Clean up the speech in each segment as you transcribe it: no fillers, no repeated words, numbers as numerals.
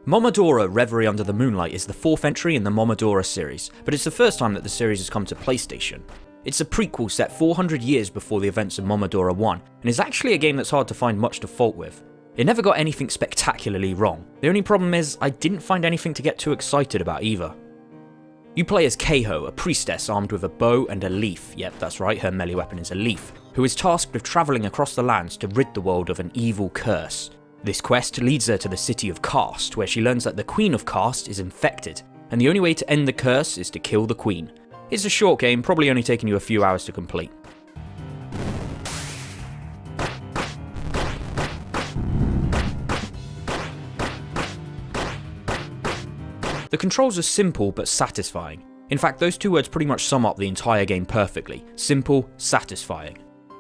Momodora Reverie Under The Moonlight is the fourth entry in the Momodora series, but it's the first time that the series has come to PlayStation. It's a prequel set 400 years before the events of Momodora 1, and is actually a game that's hard to find much to fault with. It never got anything spectacularly wrong. The only problem is, I didn't find anything to get too excited about either. You play as Kaho, a priestess armed with a bow and a leaf, yep that's right, her melee weapon is a leaf, who is tasked with travelling across the lands to rid the world of an evil curse. This quest leads her to the city of Karst, where she learns that the Queen of Karst is infected, and the only way to end the curse is to kill the Queen. It's a short game, probably only taking you a few hours to complete. The controls are simple but satisfying. In fact, those two words pretty much sum up the entire game perfectly. Simple, satisfying.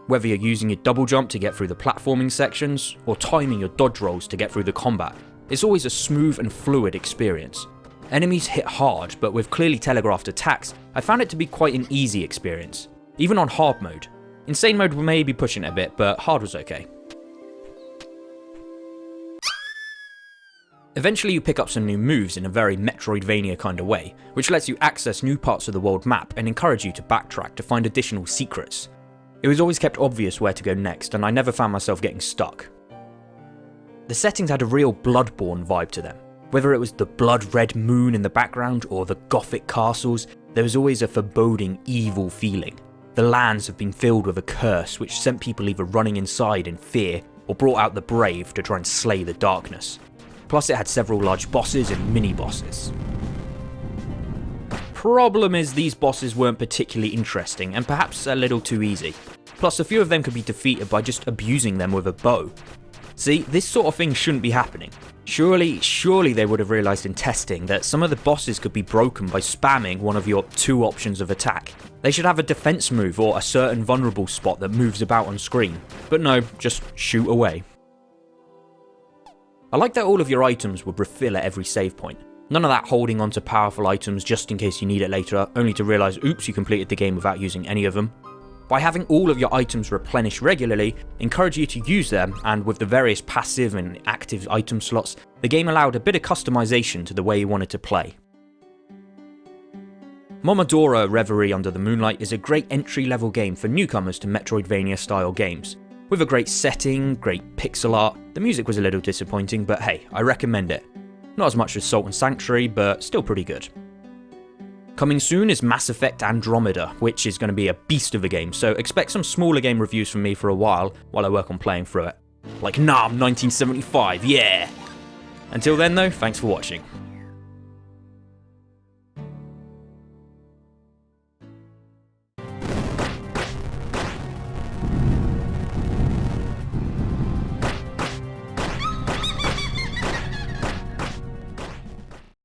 Whether you're using your double jump to get through the platforming sections, or timing your dodge rolls to get through the combat, it's always a smooth and fluid experience. Enemies hit hard, but with clearly telegraphed attacks, I found it to be quite an easy experience, even on hard mode. Insane mode may be pushing it a bit, but hard was okay. Eventually you pick up some new moves in a very metroidvania kind of way, which lets you access new parts of the world map and encourage you to backtrack to find additional secrets. It was always kept obvious where to go next, and I never found myself getting stuck. The settings had a real Bloodborne vibe to them. Whether it was the blood-red moon in the background or the gothic castles, there was always a foreboding, evil feeling. The lands have been filled with a curse which sent people either running inside in fear or brought out the brave to try and slay the darkness. Plus it had several large bosses and mini-bosses. Problem is these bosses weren't particularly interesting and perhaps a little too easy. Plus a few of them could be defeated by just abusing them with a bow. See, this sort of thing shouldn't be happening. Surely they would have realised in testing that some of the bosses could be broken by spamming one of your two options of attack. They should have a defense move or a certain vulnerable spot that moves about on screen. But no, just shoot away. I like that all of your items would refill at every save point. None of that holding on to powerful items just in case you need it later, only to realise oops you completed the game without using any of them. By having all of your items replenished regularly, encourage you to use them, and with the various passive and active item slots, the game allowed a bit of customization to the way you wanted to play. Momodora Reverie Under the Moonlight is a great entry-level game for newcomers to Metroidvania style games. With a great setting, great pixel art, the music was a little disappointing, but hey, I recommend it. Not as much as Salt and Sanctuary, but still pretty good. Coming soon is Mass Effect Andromeda, which is going to be a beast of a game, so expect some smaller game reviews from me for a while I work on playing through it. Like, nah, 1975, yeah! Until then though, thanks for watching.